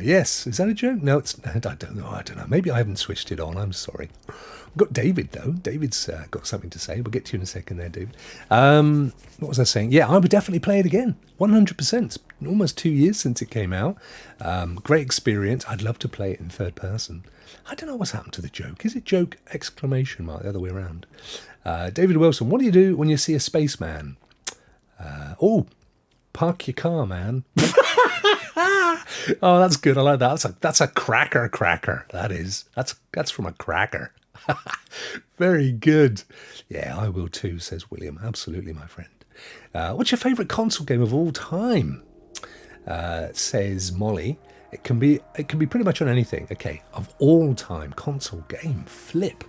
Yes, is that a joke? No, it's. I don't know. Maybe I haven't switched it on. I'm sorry. I've got David though. David's got something to say. We'll get to you in a second there, David. What was I saying? Yeah, I would definitely play it again. 100%. It's almost 2 years since it came out. Great experience. I'd love to play it in third person. I don't know what's happened to the joke. Is it joke exclamation mark the other way around? David Wilson, what do you do when you see a spaceman? Park your car, man. Oh, that's good. I like that. That's a cracker. That is. That's from a cracker. Very good. Yeah, I will too, says William. Absolutely, my friend. What's your favourite console game of all time? Says Molly. It can be pretty much on anything. Okay, of all time console game. Flip.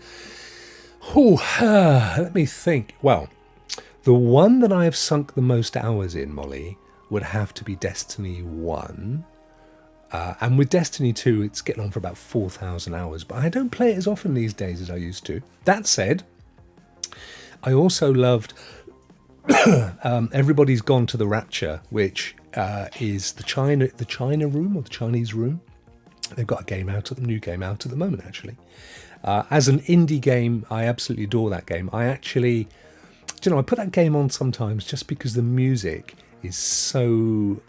Let me think. Well, the one that I have sunk the most hours in, Molly, would have to be Destiny 1. And with Destiny 2, it's getting on for about 4,000 hours. But I don't play it as often these days as I used to. That said, I also loved Everybody's Gone to the Rapture, which is the China room or the Chinese room. They've got a new game out at the moment, actually. As an indie game, I absolutely adore that game. I put that game on sometimes just because the music is so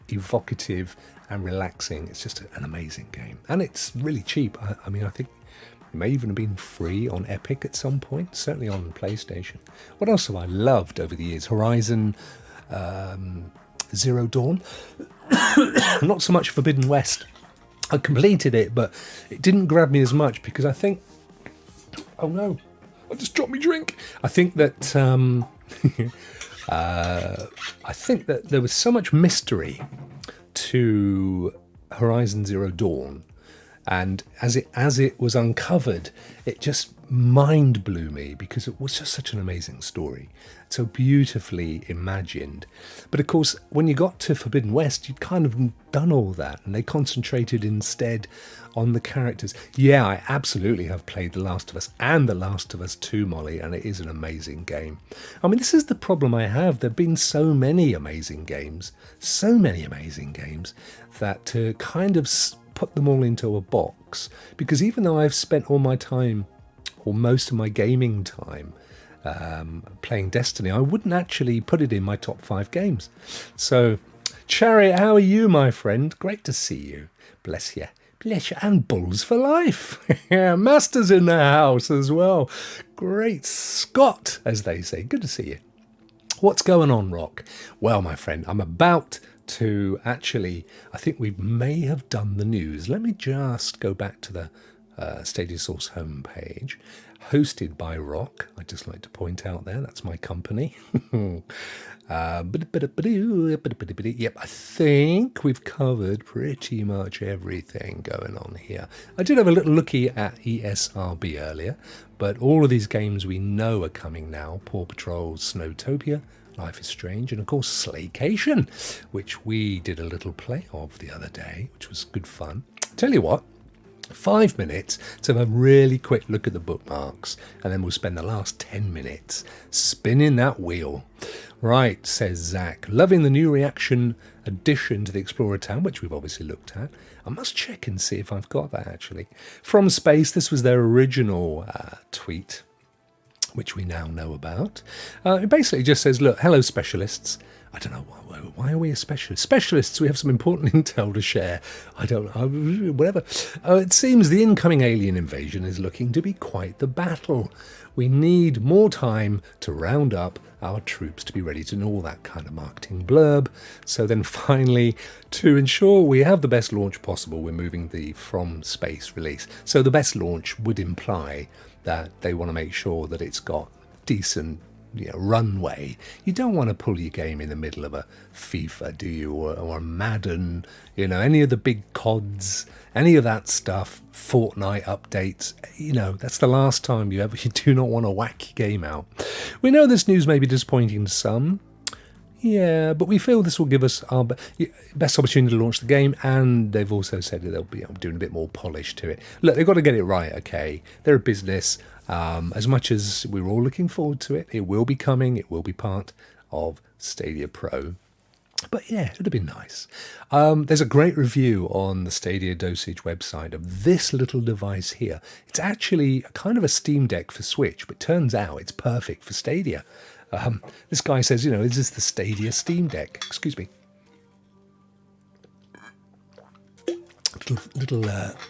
evocative and relaxing. It's just an amazing game. And it's really cheap. I think it may even have been free on Epic at some point, certainly on PlayStation. What else have I loved over the years? Horizon Zero Dawn. Not so much Forbidden West. I completed it, but it didn't grab me as much because I think... Oh no, I just dropped my drink. I think that there was so much mystery to Horizon Zero Dawn, and as it was uncovered, it just mind blew me because it was just such an amazing story, so beautifully imagined. But of course, when you got to Forbidden West, you'd kind of done all that, and they concentrated instead on the characters. Yeah, I absolutely have played The Last of Us and The Last of Us 2, Molly, and it is an amazing game. I mean, this is the problem I have. There have been so many amazing games, that to kind of put them all into a box, because even though I've spent all my time, or most of my gaming time, playing Destiny, I wouldn't actually put it in my top 5 games. So, Chariot, how are you, my friend? Great to see you. Bless you. Bless you. And Bulls for life. Master's in the house as well. Great Scott, as they say. Good to see you. What's going on, Rock? Well, my friend, I'm about to actually, I think we may have done the news. Let me just go back to the Stadia Source homepage, hosted by Rock. I'd just like to point out there, that's my company. Yep, I think we've covered pretty much everything going on here. I did have a little looky at ESRB earlier, but all of these games we know are coming now. Paw Patrol, Snowtopia, Life is Strange, and of course Slaycation, which we did a little play of the other day, which was good fun. Tell you what, 5 minutes to have a really quick look at the bookmarks, and then we'll spend the last 10 minutes spinning that wheel. Right, says Zach, loving the new reaction addition to the Explorer Town, which we've obviously looked at. I must check and see if I've got that actually. From Space, this was their original tweet. which we now know about. It basically just says, look, hello specialists. I don't know, why are we a specialist? Specialists, we have some important intel to share. I don't know, whatever. It seems the incoming alien invasion is looking to be quite the battle. We need more time to round up our troops to be ready to know all that kind of marketing blurb. So then finally, to ensure we have the best launch possible, we're moving the From Space release. So the best launch would imply that they want to make sure that it's got decent runway. You don't want to pull your game in the middle of a FIFA, do you, or a Madden, any of the big CODs, any of that stuff, Fortnite updates. That's the last time you do not want to whack your game out. We know this news may be disappointing to some. Yeah, but we feel this will give us our best opportunity to launch the game, and they've also said that they'll be doing a bit more polish to it. Look, they've got to get it right, okay? They're a business. As much as we're all looking forward to it, it will be coming. It will be part of Stadia Pro. But yeah, it would have been nice. There's a great review on the Stadia Dosage website of this little device here. It's actually kind of a Steam Deck for Switch, but turns out it's perfect for Stadia. This guy says, is this the Stadia Steam Deck? Excuse me. Little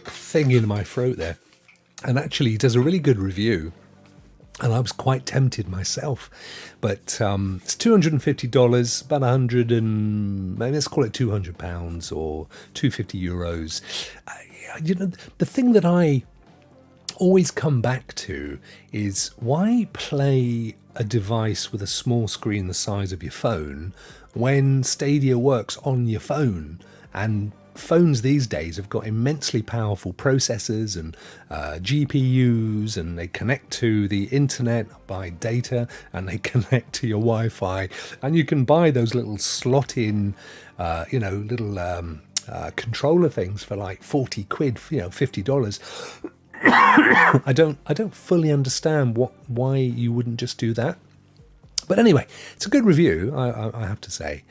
thing in my throat there. And actually, he does a really good review. And I was quite tempted myself. But it's $250, about 100 and maybe let's call it £200 or €250. The thing that I always come back to is, why play a device with a small screen the size of your phone when Stadia works on your phone? And phones these days have got immensely powerful processors and GPUs, and they connect to the internet by data, and they connect to your Wi-Fi, and you can buy those little slot-in, little controller things for like 40 quid, $50. I don't fully understand why you wouldn't just do that. But anyway, it's a good review, I have to say.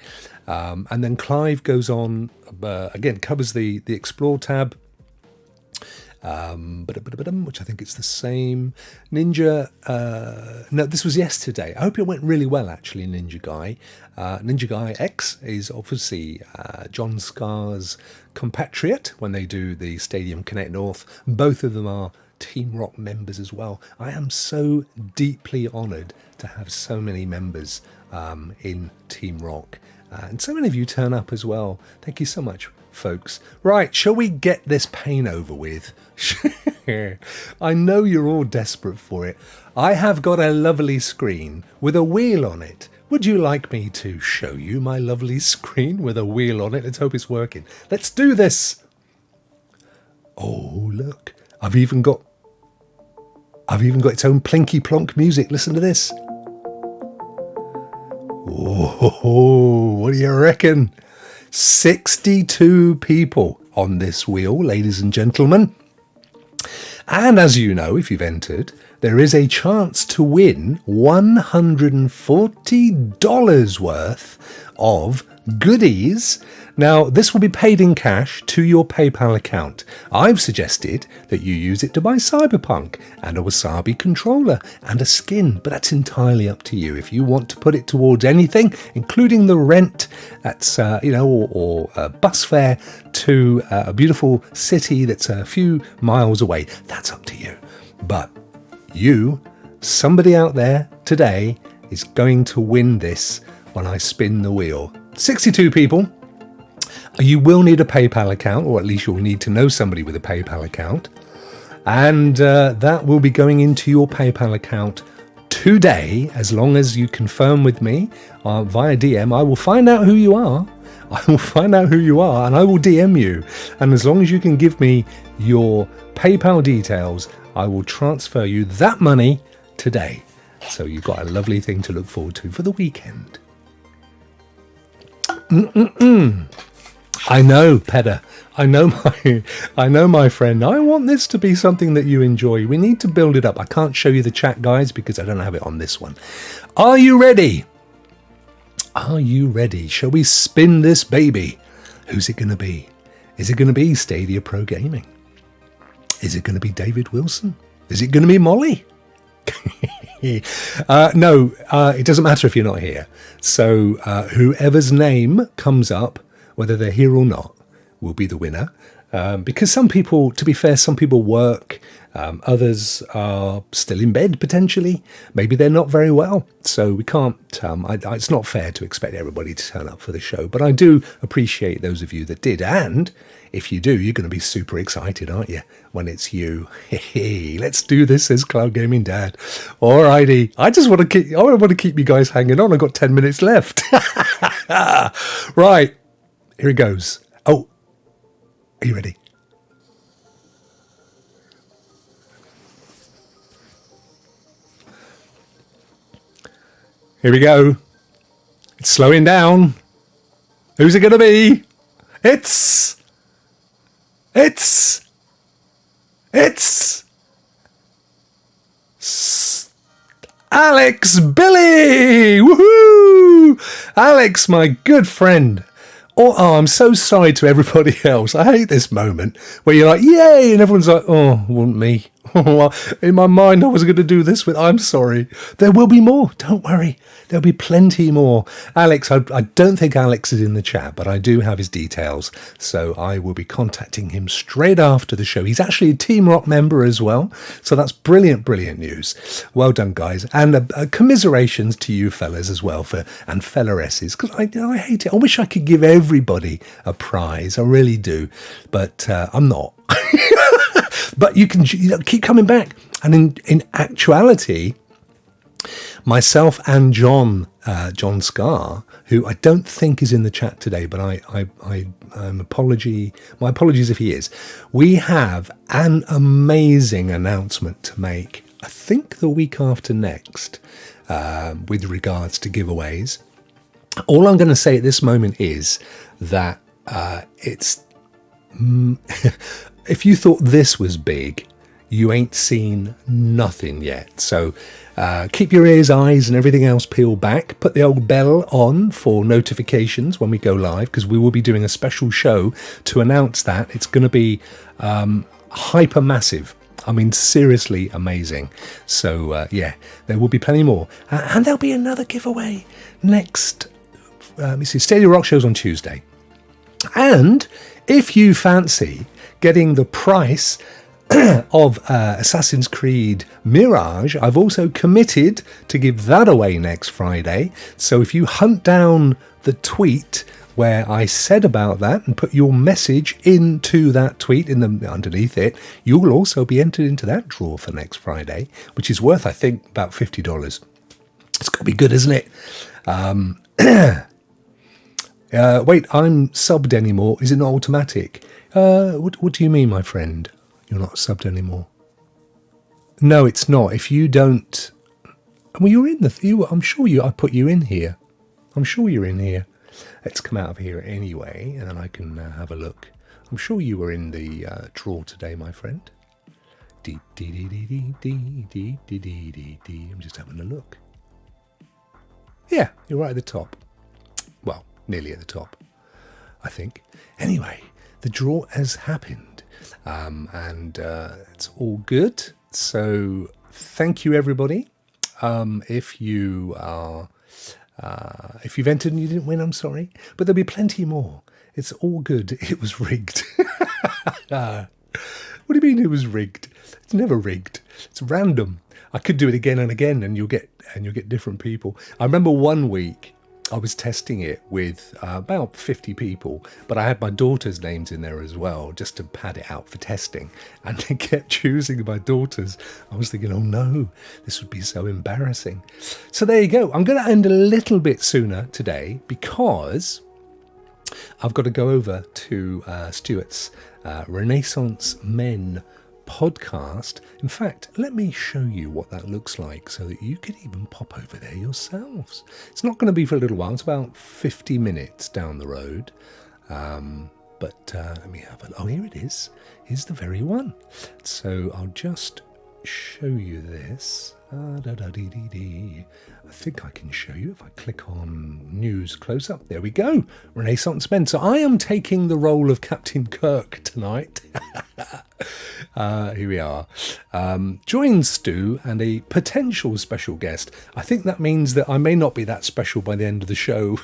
And then Clive goes on, again, covers the Explore tab, which I think it's the same. Ninja, no, this was yesterday. I hope it went really well, actually, Ninja Guy. Ninja Guy X is obviously John Scar's compatriot when they do the Stadium Connect North. Both of them are Team Rock members as well. I am so deeply honoured to have so many members in Team Rock. And so many of you turn up as well. Thank you so much, folks. Right, shall we get this pain over with? I know you're all desperate for it. I have got a lovely screen with a wheel on it. Would you like me to show you my lovely screen with a wheel on it? Let's hope it's working. Let's do this. Oh, look. I've even got its own plinky plonk music. Listen to this. Oh, what do you reckon? 62 people on this wheel, ladies and gentlemen. And as you know, if you've entered, there is a chance to win $140 worth of goodies. Now, this will be paid in cash to your PayPal account. I've suggested that you use it to buy Cyberpunk and a Wasabi controller and a skin, but that's entirely up to you. If you want to put it towards anything, including the rent, that's or a bus fare to a beautiful city that's a few miles away, that's up to you. But somebody out there today, is going to win this when I spin the wheel. 62 people. You will need a PayPal account, or at least you'll need to know somebody with a PayPal account. And that will be going into your PayPal account today, as long as you confirm with me via DM. I will find out who you are. And I will DM you. And as long as you can give me your PayPal details, I will transfer you that money today. So you've got a lovely thing to look forward to for the weekend. I know, Pedder. I know, my friend. I want this to be something that you enjoy. We need to build it up. I can't show you the chat, guys, because I don't have it on this one. Are you ready? Are you ready? Shall we spin this baby? Who's it going to be? Is it going to be Stadia Pro Gaming? Is it going to be David Wilson? Is it going to be Molly? No, it doesn't matter if you're not here. So whoever's name comes up, whether they're here or not, will be the winner. Because some people, to be fair, some people work, others are still in bed potentially. Maybe they're not very well. So we can't, it's not fair to expect everybody to turn up for the show. But I do appreciate those of you that did. And if you do, you're going to be super excited, aren't you, when it's you? Hey, let's do this, says Cloud Gaming Dad. Alrighty. I want to keep you guys hanging on. I've got 10 minutes left. Right. Here it goes. Oh, are you ready? Here we go. It's slowing down. Who's it going to be? It's Alex Billy! Woohoo! Alex, my good friend. Oh, I'm so sorry to everybody else. I hate this moment where you're like, yay, and everyone's like, oh, wasn't me. In my mind, I was going to do this with, I'm sorry. There will be more. Don't worry. There'll be plenty more. Alex, I don't think Alex is in the chat, but I do have his details. So I will be contacting him straight after the show. He's actually a Team Rock member as well. So that's brilliant, brilliant news. Well done, guys. And commiserations to you fellas as well, and fellaresses, because I hate it. I wish I could give everybody a prize. I really do. But I'm not. But you can keep coming back. And in actuality, myself and John Scar, who I don't think is in the chat today, but my apologies if he is. We have an amazing announcement to make, I think the week after next, with regards to giveaways. All I'm going to say at this moment is that it's... if you thought this was big, you ain't seen nothing yet. So keep your ears, eyes and everything else peeled back. Put the old bell on for notifications when we go live, because we will be doing a special show to announce that. It's going to be hyper massive. I mean, seriously amazing. So yeah, there will be plenty more. And there'll be another giveaway next. Let me see, Stadia Rokk Show's on Tuesday. And if you fancy getting the price of Assassin's Creed Mirage, I've also committed to give that away next Friday. So if you hunt down the tweet where I said about that and put your message into that tweet underneath it, you'll also be entered into that draw for next Friday, which is worth, I think, about $50. It's got to be good, isn't it? Wait, I'm subbed anymore. Is it not automatic? What do you mean, my friend? You're not subbed anymore. No, it's not. If you don't... Well, you're in I'm sure I put you in here. I'm sure you're in here. Let's come out of here anyway, and then I can have a look. I'm sure you were in the draw today, my friend. I'm just having a look. Yeah, you're right at the top. Well, nearly at the top, I think. Anyway, the draw has happened, and it's all good. So thank you, everybody. If you've entered and you didn't win, I'm sorry, but there'll be plenty more. It's all good. It was rigged. What do you mean it was rigged? It's never rigged. It's random. I could do it again and again, and you'll get different people. I remember one week I was testing it with about 50 people, but I had my daughter's names in there as well, just to pad it out for testing. And they kept choosing my daughter's. I was thinking, oh no, this would be so embarrassing. So there you go. I'm going to end a little bit sooner today because I've got to go over to Stuart's Renaissance Men podcast. In fact, let me show you what that looks like so that you can even pop over there yourselves. It's not going to be for a little while. It's about 50 minutes down the road. But let me have a... Oh, here it is. Here's the very one. So I'll just show you this. I think I can show you if I click on news close up. There we go. Renaissance Spencer. I am taking the role of Captain Kirk tonight. Here we are. Join Stu and a potential special guest. I think that means that I may not be that special by the end of the show.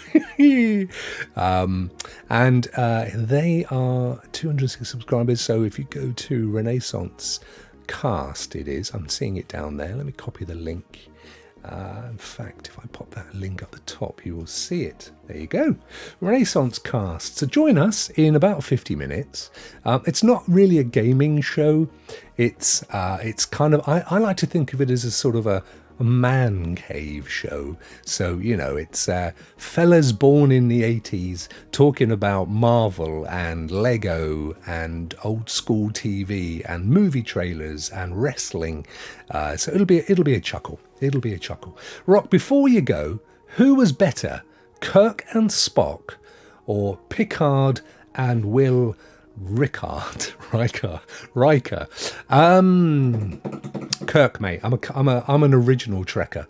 And they are 206 subscribers. So if you go to Renaissance Cast, it is. I'm seeing it down there. Let me copy the link. In fact, if I pop that link up the top, you will see it. There you go. Renaissance Cast. So join us in about 50 minutes. It's not really a gaming show. It's kind of, I like to think of it as a sort of a man cave show. So, you know, it's fellas born in the 80s talking about Marvel and Lego and old school TV and movie trailers and wrestling. So it'll be a chuckle. It'll be a chuckle. Rock, before you go, who was better, Kirk and Spock or Picard and Will Riker? Kirk, mate. I'm an original Trekker.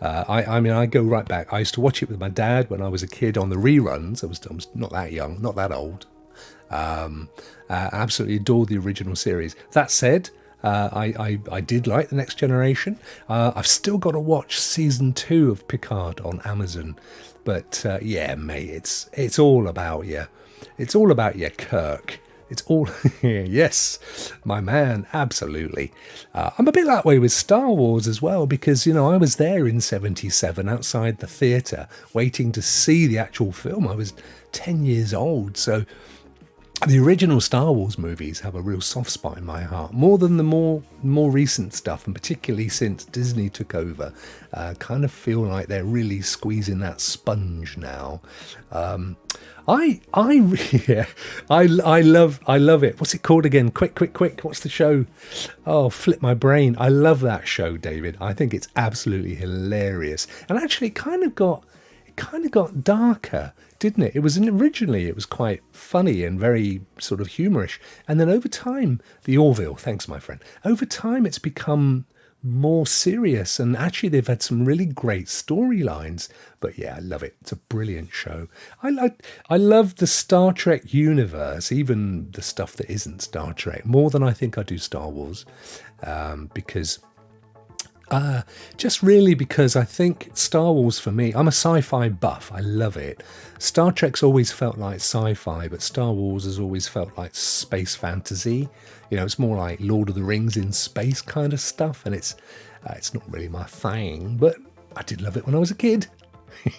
I mean, I go right back. I used to watch it with my dad when I was a kid on the reruns. I was not that young, not that old. Absolutely adored the original series. That said, I did like The Next Generation. I've still got to watch season 2 of Picard on Amazon. But yeah, mate, it's all about you. It's all about you, Kirk. It's all, yes, my man, absolutely. I'm a bit that way with Star Wars as well, because, you know, I was there in 77 outside the theatre waiting to see the actual film. I was 10 years old, so the original Star Wars movies have a real soft spot in my heart, more than the more recent stuff, and particularly since Disney took over. Kind of feel like they're really squeezing that sponge now. I love it. What's it called again? Quick. What's the show? Oh, flip my brain. I love that show, David. I think it's absolutely hilarious. And actually it kind of got darker, didn't it? Originally it was quite funny and very sort of humorish. And then over time, the Orville, thanks my friend. Over time it's become more serious, and actually they've had some really great storylines. But yeah, I love it. It's a brilliant show. I love the Star Trek universe, even the stuff that isn't Star Trek, more than I think I do Star Wars, because I think Star Wars for me, I'm a sci-fi buff. I love it. Star Trek's always felt like sci-fi, but Star Wars has always felt like space fantasy. You know, it's more like Lord of the Rings in space kind of stuff, and it's not really my thing, but I did love it when I was a kid.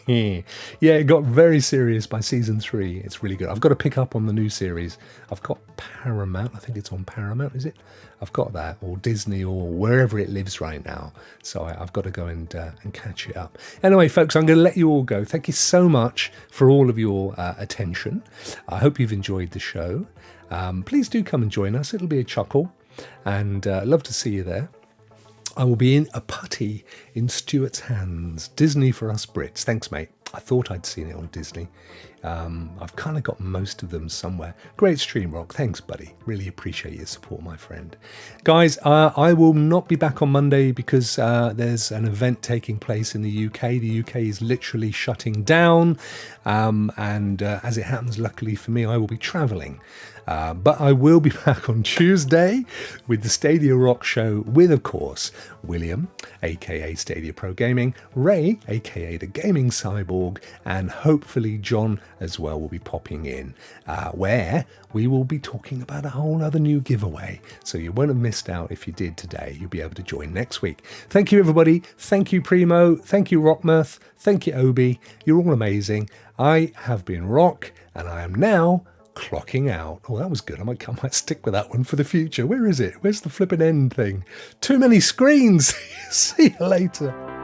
Yeah, it got very serious by season 3. It's really good. I've got to pick up on the new series. I've got Paramount. I think it's on Paramount, is it? I've got that, or Disney, or wherever it lives right now. So I've got to go and catch it up. Anyway, folks, I'm going to let you all go. Thank you so much for all of your attention. I hope you've enjoyed the show. Please do come and join us. It'll be a chuckle, and love to see you there. I will be in a putty in Stuart's hands. Disney for us Brits. Thanks, mate. I thought I'd seen it on Disney. I've kind of got most of them somewhere. Great stream, Rock. Thanks, buddy. Really appreciate your support, my friend. Guys, I will not be back on Monday because there's an event taking place in the UK. The UK is literally shutting down. And as it happens, luckily for me, I will be travelling. But I will be back on Tuesday with the Stadia Rokk Show with, of course, William, aka Stadia Pro Gaming, Ray, aka the Gaming Cyborg, and hopefully John as well will be popping in, where we will be talking about a whole other new giveaway. So you won't have missed out if you did today. You'll be able to join next week. Thank you, everybody. Thank you, Primo. Thank you, Rockmirth. Thank you, Obi. You're all amazing. I have been Rock, and I am now clocking out. Oh, that was good. I might stick with that one for the future. Where is it? Where's the flipping end thing? Too many screens. See you later.